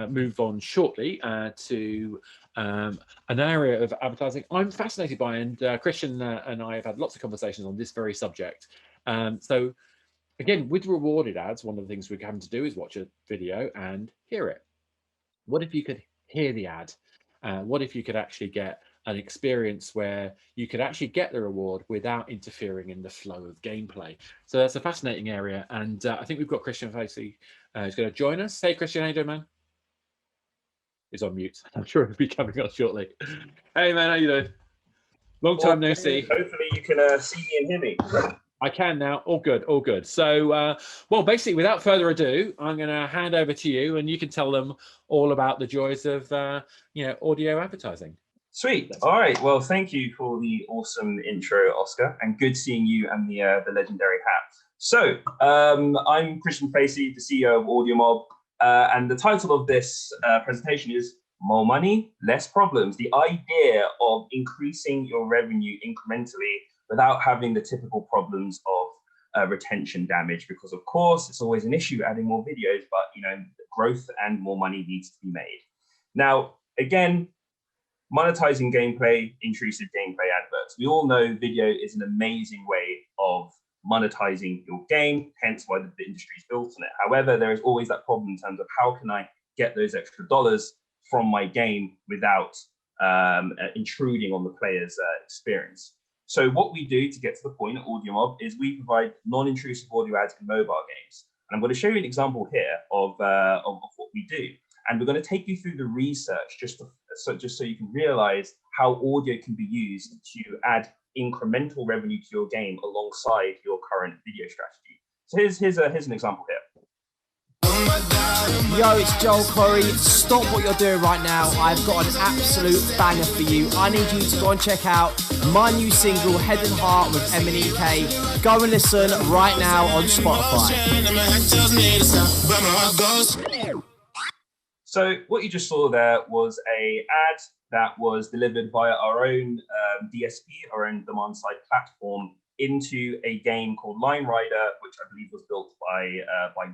move on shortly to an area of advertising I'm fascinated by, and Christian and I have had lots of conversations on this very subject. So again, with rewarded ads, one of the things we're having to do is watch a video and hear it. What if you could hear the ad? What if you could actually get an experience where you could actually get the reward without interfering in the flow of gameplay? So that's a fascinating area, and I think we've got Christian Facey who's going to join us. Hey, Christian, how you doing, man? He's on mute. I'm sure he'll be coming on shortly. Hey, man, how you doing? Long time no see. Hopefully you can see me and hear me. I can now. All good, all good. So, well, basically, without further ado, I'm going to hand over to you, and you can tell them all about the joys of, audio advertising. Sweet. All right. Well, thank you for the awesome intro, Oscar, and good seeing you and the legendary hat. So, I'm Christian Facey, the CEO of AudioMob, and the title of this presentation is More Money, Less Problems. The idea of increasing your revenue incrementally without having the typical problems of retention damage, because of course it's always an issue adding more videos, but growth and more money needs to be made. Now, again, monetizing gameplay, intrusive gameplay adverts. We all know video is an amazing way of monetizing your game, hence why the industry is built on it. However, there is always that problem in terms of how can I get those extra dollars from my game without intruding on the player's experience. So what we do to get to the point at AudioMob is we provide non-intrusive audio ads in mobile games. And I'm going to show you an example here of what we do. And we're going to take you through the research just so you can realize how audio can be used to add incremental revenue to your game alongside your current video strategy. So here's an example here. Yo, it's Joel Corey. Stop what you're doing right now. I've got an absolute banger for you. I need you to go and check out my new single, Head and Heart with MNEK. Go and listen right now on Spotify. So what you just saw there was an ad that was delivered via our own DSP, our own demand side platform, into a game called Line Rider, which I believe was built by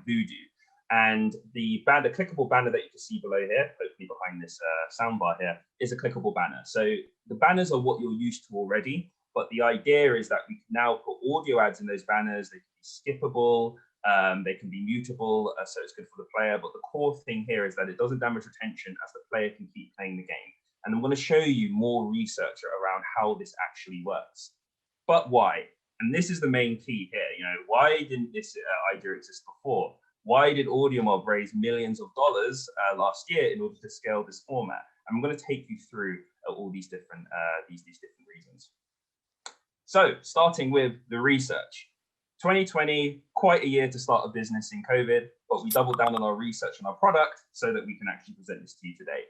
Voodoo. And the clickable banner that you can see below here, hopefully behind this soundbar here, is a clickable banner. So the banners are what you're used to already, but the idea is that we can now put audio ads in those banners. They can be skippable, they can be mutable, so it's good for the player. But the core thing here is that it doesn't damage retention as the player can keep playing the game. And I'm going to show you more research around how this actually works. But why? And this is the main key here. Why didn't this idea exist before? Why did AudioMob raise millions of dollars last year in order to scale this format? I'm going to take you through all these different reasons. So starting with the research. 2020, quite a year to start a business in COVID, but we doubled down on our research on our product so that we can actually present this to you today.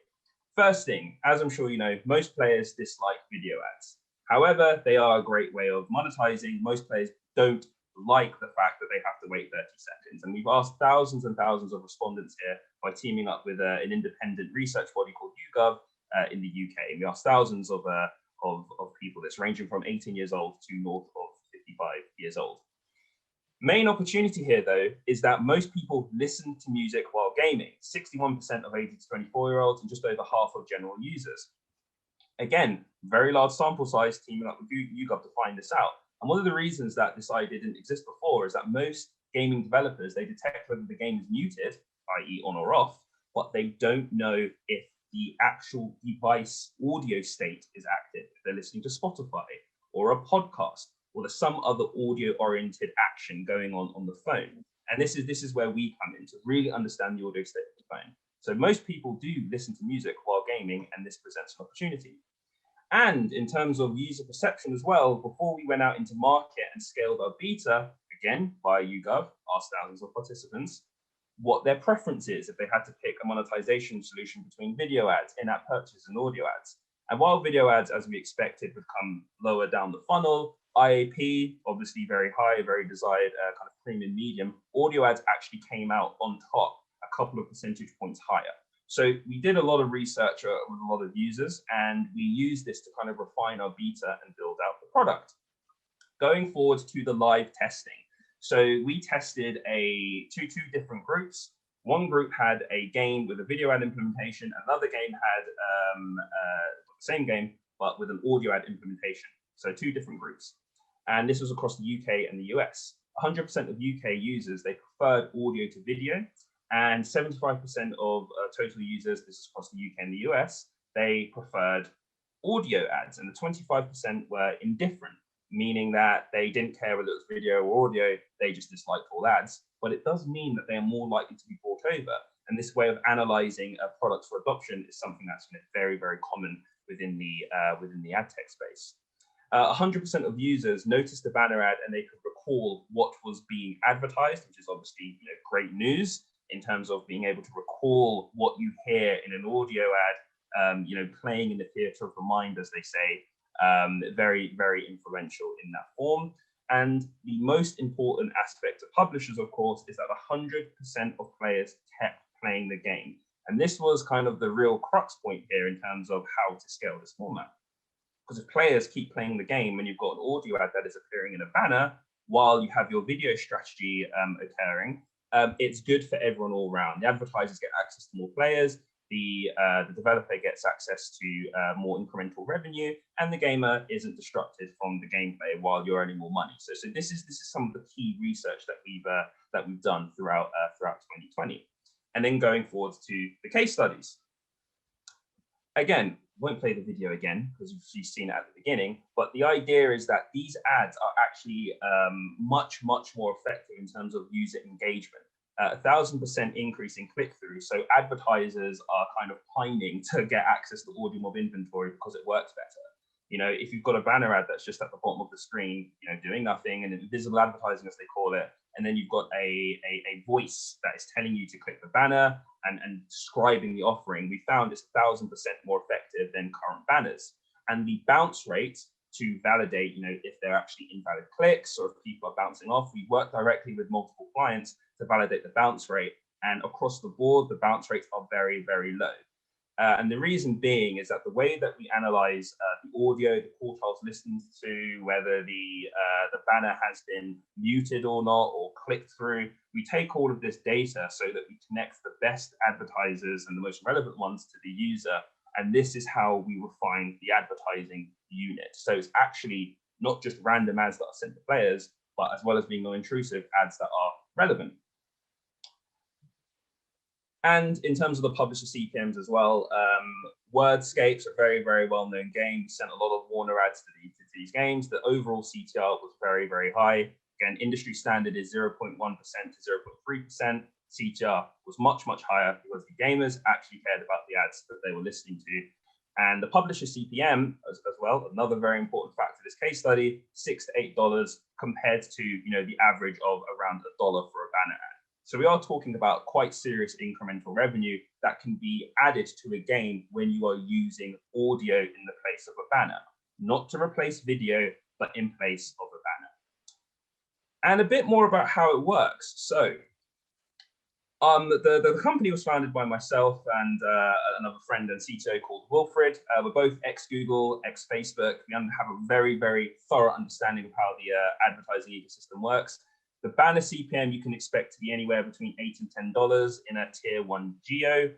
First thing, as I'm sure you know, most players dislike video ads. However, they are a great way of monetizing. Most players don't like the fact that they have to wait 30 seconds. And we've asked thousands and thousands of respondents here by teaming up with an independent research body called YouGov in the UK. And we asked thousands of people that's ranging from 18 years old to north of 55 years old. Main opportunity here, though, is that most people listen to music while gaming. 61% of 18 to 24-year-olds and just over half of general users. Again, very large sample size, teaming up with YouGov to find this out. And one of the reasons that this idea didn't exist before is that most gaming developers, they detect whether the game is muted, i.e. on or off, but they don't know if the actual device audio state is active, if they're listening to Spotify or a podcast, or there's some other audio-oriented action going on the phone. And this is where we come in to really understand the audio state of the phone. So most people do listen to music while gaming, and this presents an opportunity. And in terms of user perception as well, before we went out into market and scaled our beta, again, via YouGov, asked thousands of participants, what their preference is if they had to pick a monetization solution between video ads, in-app purchases, and audio ads. And while video ads, as we expected, would come lower down the funnel, IAP, obviously very high, very desired kind of premium medium, audio ads actually came out on top, a couple of percentage points higher. So we did a lot of research with a lot of users, and we used this to kind of refine our beta and build out the product. Going forward to the live testing. So we tested two different groups. One group had a game with a video ad implementation. Another game had the same game, but with an audio ad implementation. So two different groups. And this was across the UK and the US. 100% of UK users, they preferred audio to video. And 75% of total users, this is across the UK and the US, they preferred audio ads. And the 25% were indifferent, meaning that they didn't care whether it was video or audio, they just disliked all ads. But it does mean that they are more likely to be brought over. And this way of analyzing products for adoption is something that's very, very common within the ad tech space. 100% of users noticed the banner ad and they could recall what was being advertised, which is obviously great news in terms of being able to recall what you hear in an audio ad, playing in the theater of the mind, as they say. Very, very influential in that form. And the most important aspect of publishers, of course, is that 100% of players kept playing the game. And this was kind of the real crux point here in terms of how to scale this format. Because if players keep playing the game and you've got an audio ad that is appearing in a banner while you have your video strategy occurring, it's good for everyone all around. The advertisers get access to more players, the developer gets access to more incremental revenue, and the gamer isn't distracted from the gameplay while you're earning more money. So this is some of the key research that we've done throughout 2020, and then going forward to the case studies. Again, won't play the video again because you've seen it at the beginning, but the idea is that these ads are actually much more effective in terms of user engagement. 1,000% increase in click-through. So advertisers are kind of pining to get access to AudioMob inventory because it works better. If you've got a banner ad that's just at the bottom of the screen, doing nothing, and invisible advertising, as they call it, and then you've got a voice that is telling you to click the banner and describing the offering, we found it's 1,000% more effective than current banners. And the bounce rate to validate, if they're actually invalid clicks or if people are bouncing off, we work directly with multiple clients to validate the bounce rate. And across the board, the bounce rates are very, very low. And the reason being is that the way that we analyze the audio, the quartiles listened to, whether the banner has been muted or not, or clicked through, we take all of this data so that we connect the best advertisers and the most relevant ones to the user. And this is how we refine the advertising unit. So it's actually not just random ads that are sent to players, but as well as being non-intrusive, ads that are relevant. And in terms of the publisher CPMs as well, Wordscape's a very, very well-known game. We sent a lot of Warner ads to these games. The overall CTR was very, very high. Again, industry standard is 0.1% to 0.3%. CTR was much higher because the gamers actually cared about the ads that they were listening to. And the publisher CPM as well, another very important factor of this case study, $6 to $8 compared to the average of around $1 for a banner ad. So we are talking about quite serious incremental revenue that can be added to a game when you are using audio in the place of a banner, not to replace video, but in place of a banner. And a bit more about how it works. So the company was founded by myself and another friend and CTO called Wilfred. We're both ex-Google, ex-Facebook. We have a very, very thorough understanding of how the advertising ecosystem works. The banner CPM you can expect to be anywhere between $8 and $10 in a tier 1 geo.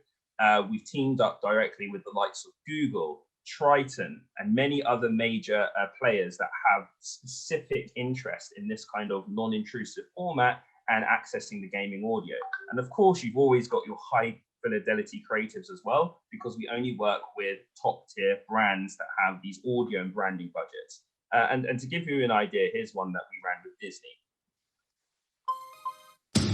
We've teamed up directly with the likes of Google, Triton, and many other major players that have specific interest in this kind of non-intrusive format and accessing the gaming audio. And of course, you've always got your high fidelity creatives as well, because we only work with top tier brands that have these audio and branding budgets. And to give you an idea, here's one that we ran with Disney.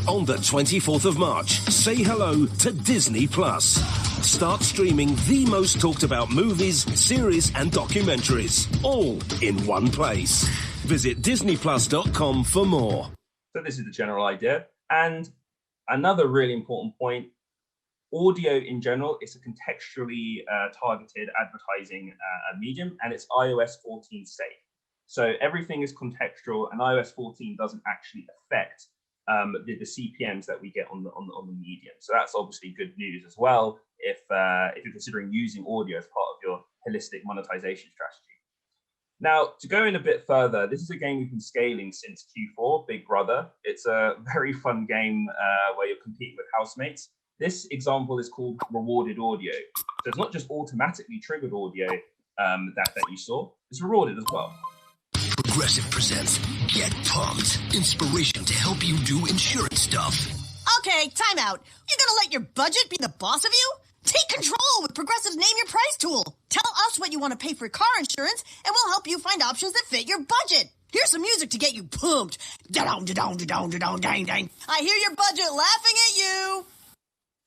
On the 24th of March, say hello to Disney Plus. Start streaming the most talked about movies, series, and documentaries, all in one place. Visit disneyplus.com for more. So this is the general idea. And another really important point, audio in general is a contextually targeted advertising medium, and it's iOS 14 safe. So everything is contextual, and iOS 14 doesn't actually affect the CPMs that we get on the medium. So that's obviously good news as well if you're considering using audio as part of your holistic monetization strategy. Now, to go in a bit further, this is a game we've been scaling since Q4, Big Brother. It's a very fun game where you're competing with housemates. This example is called rewarded audio. So it's not just automatically triggered audio that you saw, it's rewarded as well. Progressive presents Get Pumped. Inspiration to help you do insurance stuff. Okay, time out. You're gonna let your budget be the boss of you? Take control with Progressive's Name Your Price tool. Tell us what you want to pay for car insurance, and we'll help you find options that fit your budget. Here's some music to get you pumped. Da-dong, da-dong, da-dong, da-dong, dang, dang. I hear your budget laughing at you.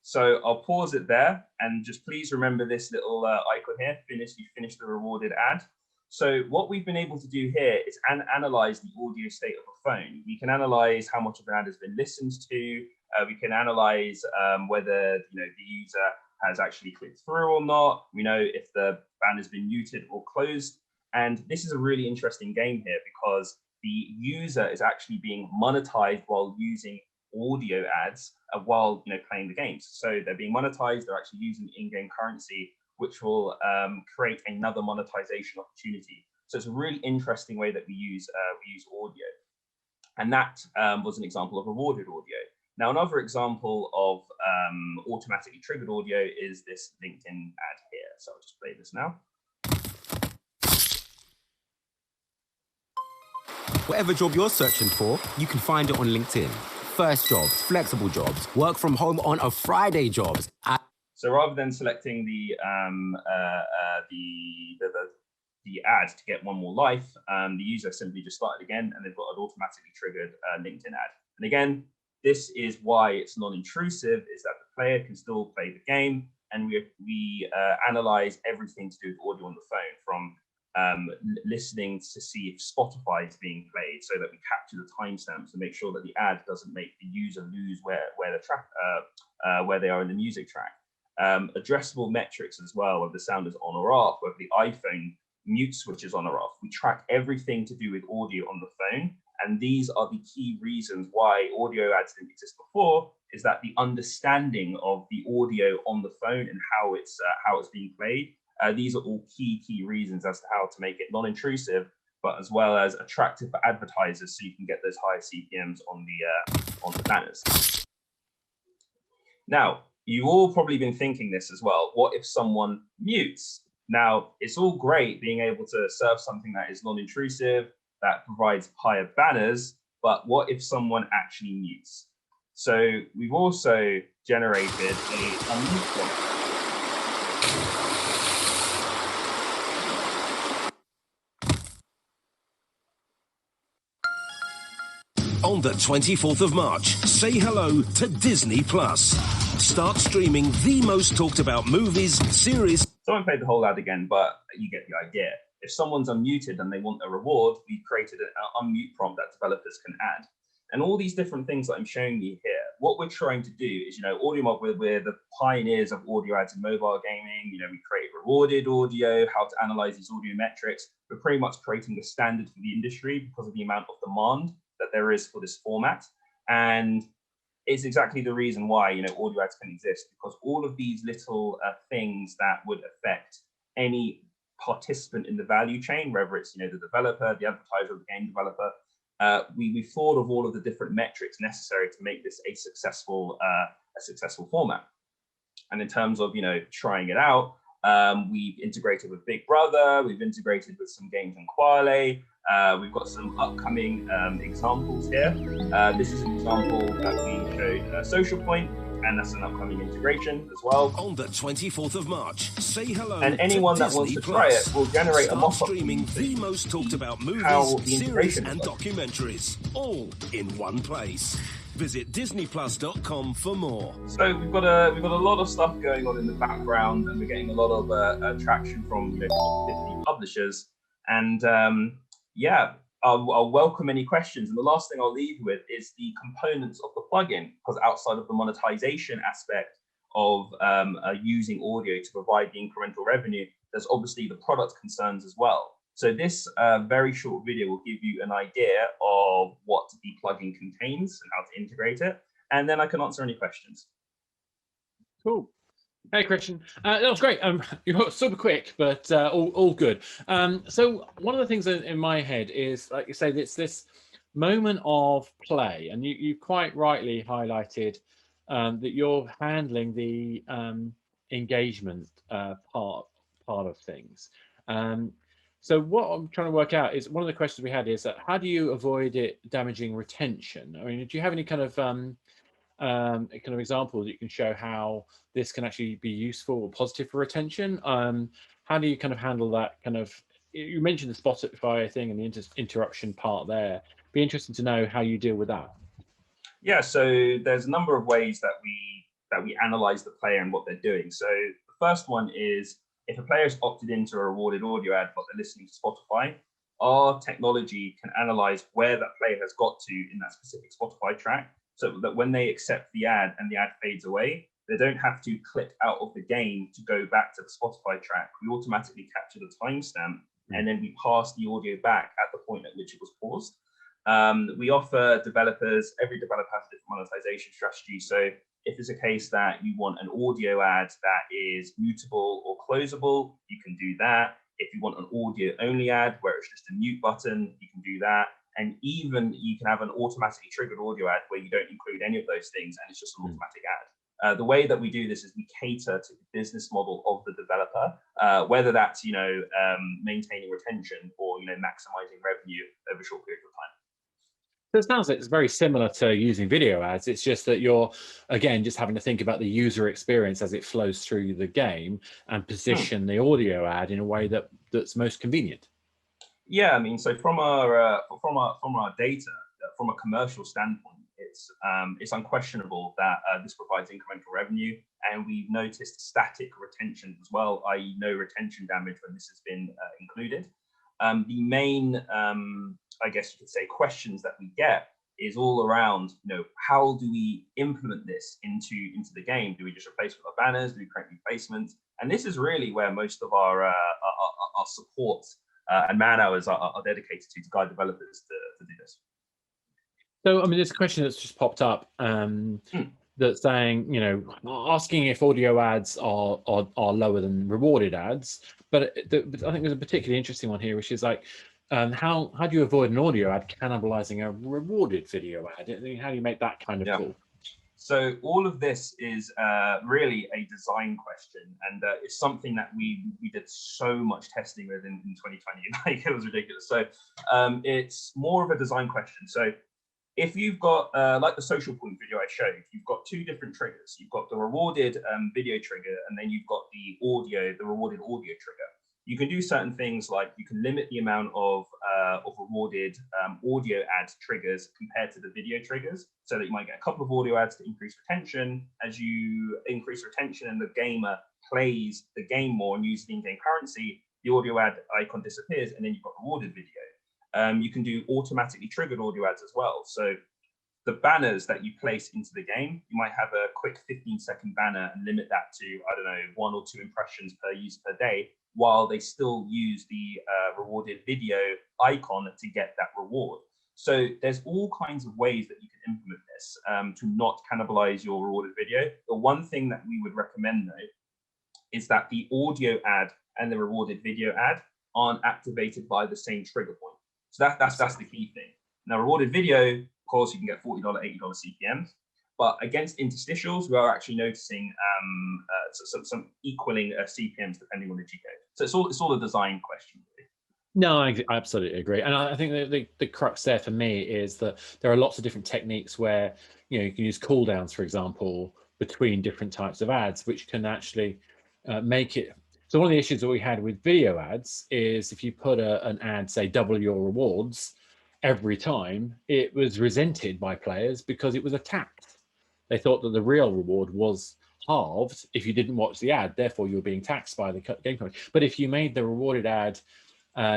So I'll pause it there, and just please remember this little icon here. You finish the rewarded ad. So what we've been able to do here is analyze the audio state of a phone. We can analyze how much of an ad has been listened to. We can analyze whether the user has actually clicked through or not. We know if the ban has been muted or closed. And this is a really interesting game here because the user is actually being monetized while using audio ads while playing the games. So they're being monetized, they're actually using in-game currency, which will create another monetization opportunity. So it's a really interesting way that we use audio. And that was an example of rewarded audio. Now, another example of automatically triggered audio is this LinkedIn ad here. So I'll just play this now. Whatever job you're searching for, you can find it on LinkedIn. First jobs, flexible jobs, work from home on a Friday jobs. So rather than selecting the ad to get one more life, the user simply just started again, and they've got an automatically triggered LinkedIn ad. And again, this is why it's non-intrusive, is that the player can still play the game, and we analyze everything to do with audio on the phone, from listening to see if Spotify is being played, so that we capture the timestamps to make sure that the ad doesn't make the user lose where they are in the music track. Addressable metrics as well, whether the sound is on or off, whether the iPhone mute switch is on or off. We track everything to do with audio on the phone. And these are the key reasons why audio ads didn't exist before, is that the understanding of the audio on the phone and how it's being played. These are all key reasons as to how to make it non-intrusive, but as well as attractive for advertisers, so you can get those higher CPMs on the banners. Now, you've all probably been thinking this as well. What if someone mutes? Now, it's all great being able to serve something that is non-intrusive, that provides higher banners, but what if someone actually mutes? So we've also generated a unmute prompt. On the 24th of March, say hello to Disney Plus. Start streaming the most talked about movies, series. So I won't play the whole ad again, but you get the idea. If someone's unmuted and they want a reward, we've created an unmute prompt that developers can add. And all these different things that I'm showing you here, what we're trying to do is, AudioMob, we're the pioneers of audio ads in mobile gaming. We create rewarded audio, how to analyze these audio metrics. We're pretty much creating the standard for the industry because of the amount of demand that there is for this format. And it's exactly the reason why, audio ads can exist, because all of these little things that would affect any participant in the value chain, whether it's the developer, the advertiser, or the game developer, we thought of all of the different metrics necessary to make this a successful format. And in terms of trying it out, we've integrated with Big Brother, we've integrated with some games in Quale. We've got some upcoming examples here. This is an example that we showed Social Point, and that's an upcoming integration as well. On the 24th of March, say hello. And anyone to that wants Disney to try it will generate Start a mock-up streaming the most talked about movies, series, and documentaries, all in one place. Visit disneyplus.com for more. So we've got a lot of stuff going on in the background, and we're getting a lot of traction from top 50 publishers. And I'll welcome any questions. And the last thing I'll leave you with is the components of the plugin, because outside of the monetization aspect of using audio to provide the incremental revenue, there's obviously the product concerns as well. So this very short video will give you an idea of what the plugin contains and how to integrate it. And then I can answer any questions. Cool. Hey, Christian. That was great. You're super quick, but all good. So one of the things in my head is, like you say, it's this moment of play, and you quite rightly highlighted that you're handling the engagement part of things. So what I'm trying to work out is, one of the questions we had is that how do you avoid it damaging retention? I mean, do you have any kind of example that you can show how this can actually be useful or positive for retention? How do you kind of handle that kind of? You mentioned the Spotify thing and the interruption part there. Be interesting to know how you deal with that. Yeah, so there's a number of ways that we analyze the player and what they're doing. So the first one is, if a player is opted into a rewarded audio ad but they're listening to Spotify, our technology can analyze where that player has got to in that specific Spotify track, so that when they accept the ad and the ad fades away, they don't have to click out of the game to go back to the Spotify track. We automatically capture the timestamp, and then we pass the audio back at the point at which it was paused. We offer developers, every developer has a different monetization strategy. So if it's a case that you want an audio ad that is mutable or closable, you can do that. If you want an audio only ad where it's just a mute button, you can do that. And even you can have an automatically triggered audio ad where you don't include any of those things and it's just an automatic ad. The way that we do this is we cater to the business model of the developer, whether that's maintaining retention or maximizing revenue over a short period of time. So it sounds like it's very similar to using video ads. It's just that you're, again, just having to think about the user experience as it flows through the game and position the audio ad in a way that's most convenient. Yeah, I mean, so from our data, from a commercial standpoint, it's unquestionable that this provides incremental revenue, and we've noticed static retention as well, i.e., no retention damage when this has been included. The main, I guess you could say, questions that we get is all around, how do we implement this into the game? Do we just replace with our banners? Do we create new placements? And this is really where most of our support and man hours are dedicated to guide developers to do this. So, I mean, there's a question that's just popped up that's saying, asking if audio ads are lower than rewarded ads. But I think there's a particularly interesting one here, which is like, how do you avoid an audio ad cannibalising a rewarded video ad? How do you make that kind of call? So all of this is really a design question, and it's something that we did so much testing with in 2020, like it was ridiculous. So it's more of a design question. So if you've got, like the social point video I showed, you've got two different triggers. You've got the rewarded video trigger, and then you've got the rewarded audio trigger. You can do certain things, like you can limit the amount of rewarded audio ad triggers compared to the video triggers, so that you might get a couple of audio ads to increase retention. As you increase retention and the gamer plays the game more and uses the in-game currency, the audio ad icon disappears, and then you've got rewarded video. You can do automatically triggered audio ads as well. So the banners that you place into the game, you might have a quick 15-second banner and limit that to, I don't know, 1 or 2 impressions per user per day, while they still use the rewarded video icon to get that reward. So there's all kinds of ways that you can implement this to not cannibalize your rewarded video. The one thing that we would recommend, though, is that the audio ad and the rewarded video ad aren't activated by the same trigger point. So that's the key thing. Now, rewarded video, of course, you can get $40, $80 CPMs. But against interstitials, we are actually noticing some equaling CPMs depending on the G code. So it's all a design question, really. No, I absolutely agree. And I think the crux there for me is that there are lots of different techniques where you can use cooldowns, for example, between different types of ads, which can actually make it. So one of the issues that we had with video ads is if you put an ad, say, double your rewards every time, it was resented by players because it was attacked. They thought that the real reward was halved if you didn't watch the ad, therefore you're being taxed by the game company. But if you made the rewarded ad,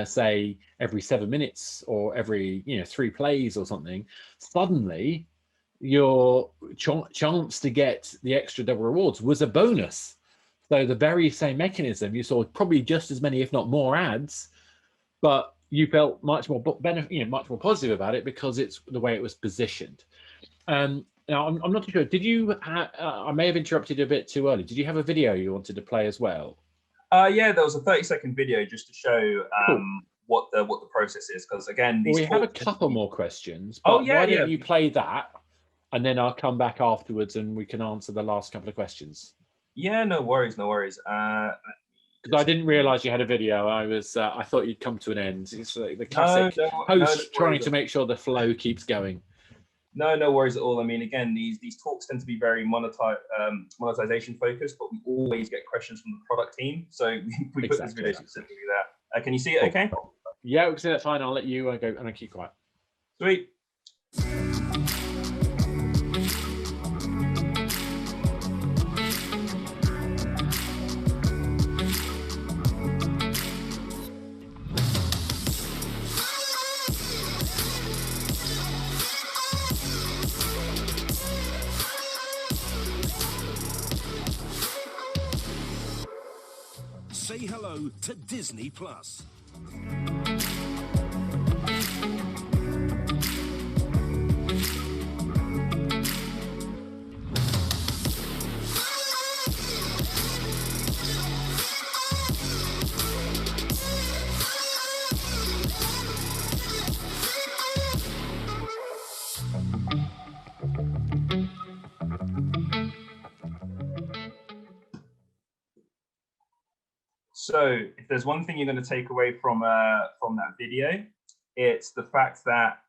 say, every 7 minutes or every 3 plays or something, suddenly your chance to get the extra double rewards was a bonus. So the very same mechanism, you saw probably just as many, if not more, ads, but you felt much more much more positive about it because it's the way it was positioned. And Now, I'm not too sure. Did you? I may have interrupted you a bit too early. Did you have a video you wanted to play as well? Yeah, there was a 30-second video just to show what the process is. Because again, we have a couple more questions. But oh yeah, why don't you play that, and then I'll come back afterwards and we can answer the last couple of questions. Yeah, no worries, no worries. Because I didn't realise you had a video. I thought you'd come to an end. It's the classic host trying to make sure the flow keeps going. No worries at all. I mean, again, these talks tend to be very monetization focused, but we always get questions from the product team. So we put this video specifically there. Can you see it okay? Yeah, we can see that fine. I'll let you go and I keep quiet. Sweet. Say hello to Disney Plus. So if there's one thing you're going to take away from that video, it's the fact that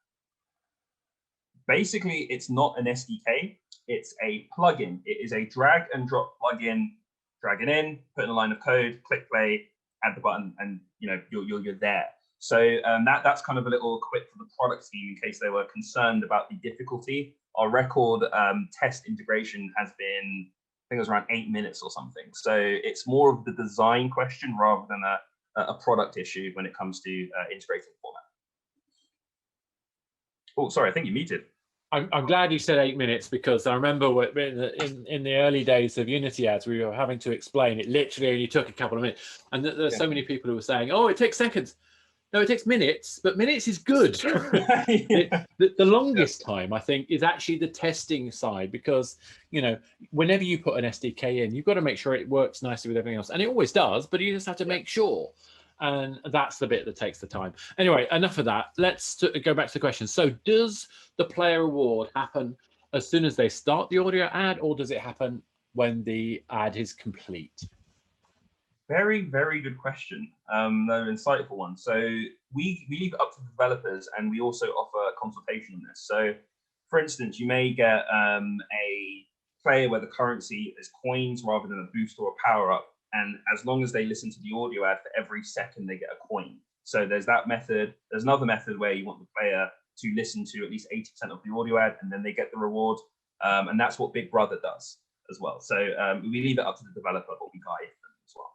basically it's not an SDK, it's a plugin. It is a drag and drop plugin. Drag it in, put in a line of code, click play, add the button, and you're there. So that's kind of a little quick for the product team in case they were concerned about the difficulty. Our record test integration has been, I think it was around 8 minutes or something. So it's more of the design question rather than a product issue when it comes to integrating format. Oh, sorry, I think you muted. I'm glad you said 8 minutes, because I remember in the early days of Unity ads, we were having to explain it literally only took a couple of minutes. And there's so many people who were saying, oh, it takes seconds. No, it takes minutes, but minutes is good. The longest time, I think, is actually the testing side, because, whenever you put an SDK in, you've got to make sure it works nicely with everything else. And it always does, but you just have to make sure. And that's the bit that takes the time. Anyway, enough of that. Let's go back to the question. So does the player reward happen as soon as they start the audio ad, or does it happen when the ad is complete? Very, very good question. They're an insightful one. So we leave it up to the developers, and we also offer consultation on this. So for instance, you may get a player where the currency is coins rather than a boost or a power up. And as long as they listen to the audio ad, for every second they get a coin. So there's that method. There's another method where you want the player to listen to at least 80% of the audio ad, and then they get the reward. And that's what Big Brother does as well. So we leave it up to the developer, but we guide them as well.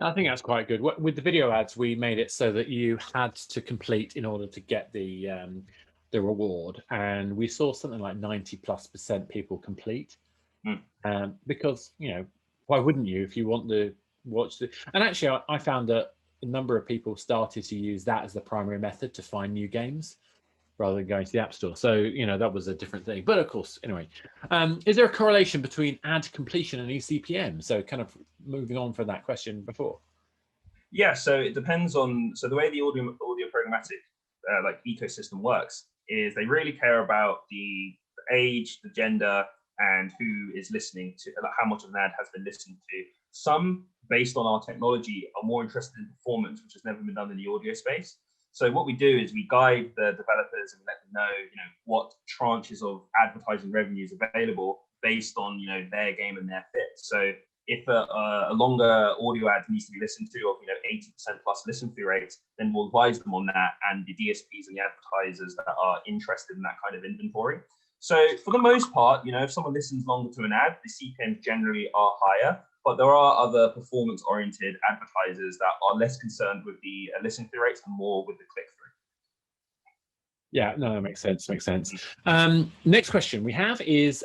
I think that's quite good. With the video ads, we made it so that you had to complete in order to get the reward, and we saw something like 90+% people complete. Because why wouldn't you if you want to watch the? And actually, I found that a number of people started to use that as the primary method to find new games, rather than going to the App Store. So that was a different thing. But of course, anyway, is there a correlation between ad completion and eCPM? So kind of moving on from that question before. Yeah, so it depends on, so the way the audio programmatic ecosystem works is they really care about the age, the gender, and who is listening to, how much of an ad has been listened to. Some, based on our technology, are more interested in performance, which has never been done in the audio space. So what we do is we guide the developers and let them know, what tranches of advertising revenue is available based on, their game and their fit. So if a longer audio ad needs to be listened to of 80% plus listen through rates, then we'll advise them on that, and the DSPs and the advertisers that are interested in that kind of inventory. So for the most part, if someone listens longer to an ad, the CPMs generally are higher, but there are other performance-oriented advertisers that are less concerned with the listen through rates and more with the click-through. Yeah, no, that makes sense. Next question we have is,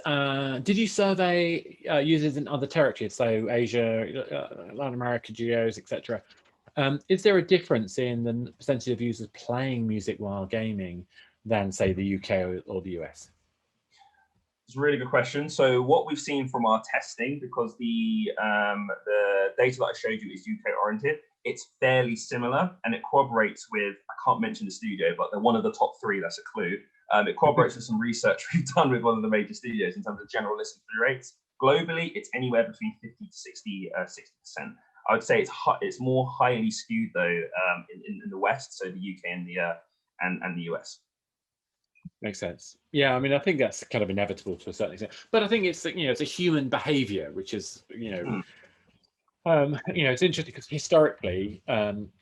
did you survey users in other territories, so Asia, Latin America, geos, etc.? Is there a difference in the percentage of users playing music while gaming than, say, the UK or the US? It's a really good question. So what we've seen from our testing, because the data that I showed you is UK oriented, it's fairly similar, and it corroborates with, I can't mention the studio, but they're one of the top 3, that's a clue. It corroborates with some research we've done with one of the major studios in terms of general listen through rates. Globally, it's anywhere between 50 to 60%. I would say it's more highly skewed though in the West, so the UK and the US. Makes sense. Yeah, I mean, I think that's kind of inevitable to a certain extent, but I think it's, it's a human behavior, which is, it's interesting because historically,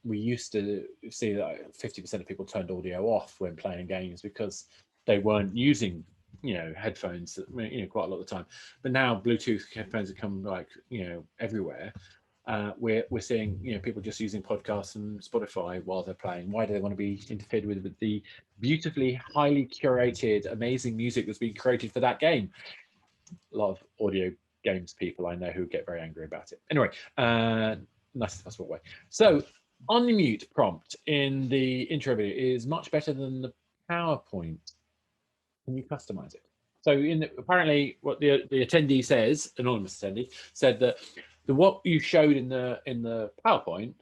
we used to see that 50% of people turned audio off when playing games because they weren't using, headphones, quite a lot of the time. But now Bluetooth headphones have come everywhere. We're seeing people just using podcasts and Spotify while they're playing. Why do they want to be interfered with the beautifully, highly curated, amazing music that's been created for that game? A lot of audio games people I know who get very angry about it. Anyway, nicest possible way. So unmute prompt in the intro video is much better than the PowerPoint. Can you customize it? So apparently what the attendee says, anonymous attendee, said that what you showed in the PowerPoint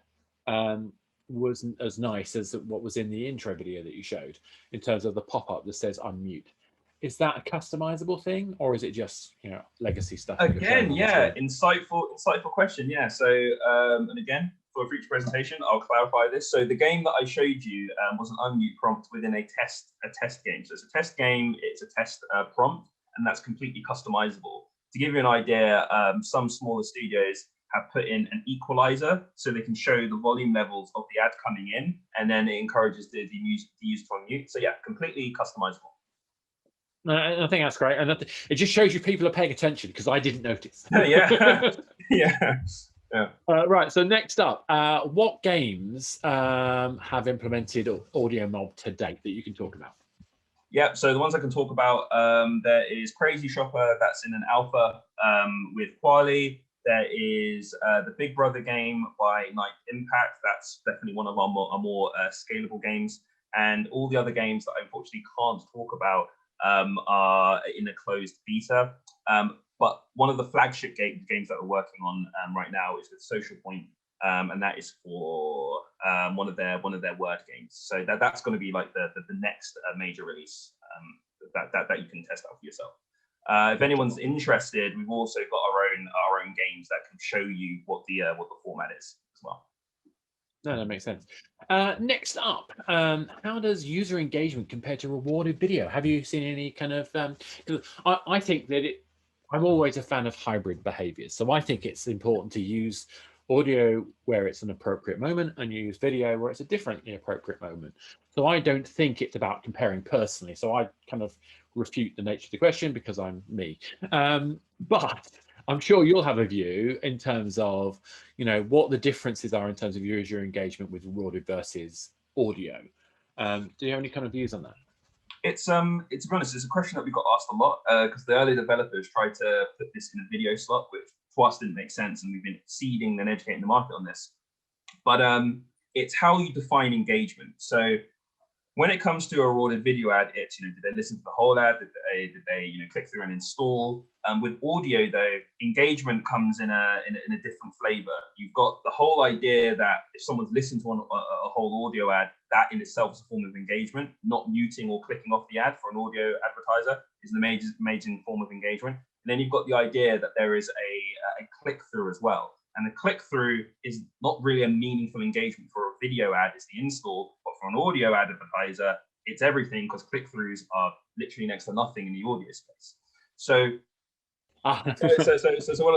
wasn't as nice as what was in the intro video that you showed in terms of the pop-up that says unmute. Is that a customizable thing, or is it just legacy stuff? Again, yeah, insightful question. Yeah, so and again, for a future presentation, I'll clarify this. So the game that I showed you was an unmute prompt within a test game. So it's a test game, it's a test prompt, and that's completely customizable. To give you an idea, some smaller studios have put in an equalizer so they can show the volume levels of the ad coming in, and then it encourages the user to unmute. So yeah, completely customizable. I think that's great, and it just shows you people are paying attention because I didn't notice. Yeah, yeah. Right. So next up, what games have implemented AudioMob to date that you can talk about? Yeah. So the ones I can talk about, there is Crazy Shopper, that's in an alpha with Quali. There is the Big Brother game by Night Impact. That's definitely one of our more scalable games. And all the other games that I unfortunately can't talk about are in a closed beta. But one of the flagship games that we're working on right now is with Social Point, and that is for one of their word games. So that's going to be like the next major release that you can test out for yourself. If anyone's interested, we've also got our own games that can show you what the format is as well. No, that makes sense. Next up, how does user engagement compare to rewarded video? Have you seen any kind of? I think that I'm always a fan of hybrid behaviors. So I think it's important to use audio where it's an appropriate moment and use video where it's a different appropriate moment. So I don't think it's about comparing personally. So I kind of refute the nature of the question because I'm me. But I'm sure you'll have a view in terms of, what the differences are in terms of user engagement with rewarded versus audio. Do you have any kind of views on that? It's to be honest, it's a question that we got asked a lot because the early developers tried to put this in a video slot, which to us didn't make sense, and we've been seeding and educating the market on this. But it's how you define engagement. So when it comes to a rewarded video ad, it's did they listen to the whole ad? Did they click through and install? With audio though, engagement comes in a different flavor. You've got the whole idea that if someone's listened to a whole audio ad, that in itself is a form of engagement. Not muting or clicking off the ad for an audio advertiser is an amazing form of engagement. And then you've got the idea that there is a click through as well. And the click through is not really a meaningful engagement for a video ad, it's the install, but for an audio ad advertiser, it's everything because click throughs are literally next to nothing in the audio space. So what I'm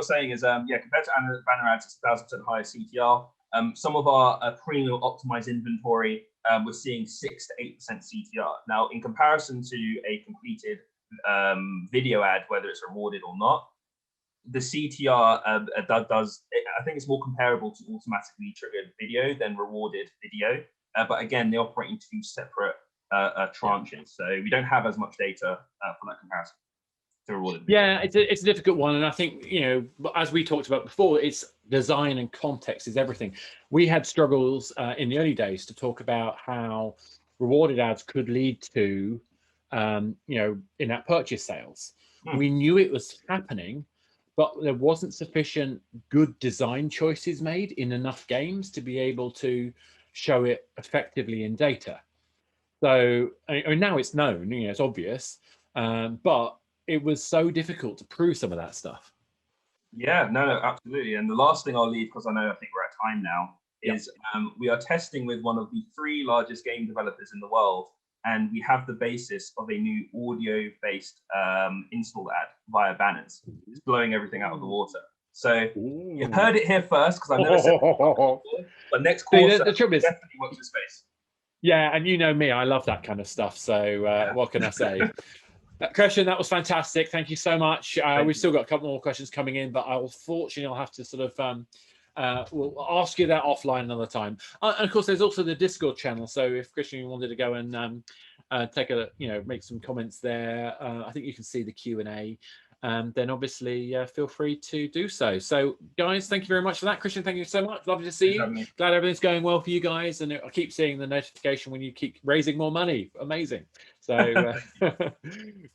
saying is, compared to banner ads, it's 1,000% higher CTR. Some of our premium optimized inventory, we're seeing 6 to 8% CTR. Now, in comparison to a completed video ad, whether it's rewarded or not, the CTR does, I think it's more comparable to automatically triggered video than rewarded video. But again, they operate in 2 separate tranches. So we don't have as much data for that comparison. Yeah, it's a difficult one, and I think as we talked about before, it's design and context is everything. We had struggles in the early days to talk about how rewarded ads could lead to in-app purchase sales, We knew it was happening, but there wasn't sufficient good design choices made in enough games to be able to show it effectively in data. So I mean, now it's known, it's obvious, but it was so difficult to prove some of that stuff. Yeah, no, absolutely. And the last thing I'll leave, because I think we're at time now, is we are testing with one of the 3 largest game developers in the world, and we have the basis of a new audio-based install ad via banners. It's blowing everything out of the water. So you heard it here first, because I've never said it before, but next quarter, the trouble is, definitely watch this space. Yeah, and you know me, I love that kind of stuff. So what can I say? Christian, that was fantastic. Thank you so much. We've still got a couple more questions coming in, but I'll have to sort of we'll ask you that offline another time. And of course, there's also the Discord channel. So if Christian, you wanted to go and take a, make some comments there, I think you can see the Q&A. Then obviously feel free to do so. So guys, thank you very much for that. Christian, thank you so much. Lovely to see you. Glad everything's going well for you guys. And I keep seeing the notification when you keep raising more money. Amazing. So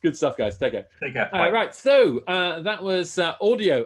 good stuff, guys. Take care. Take care. Right. So that was audio.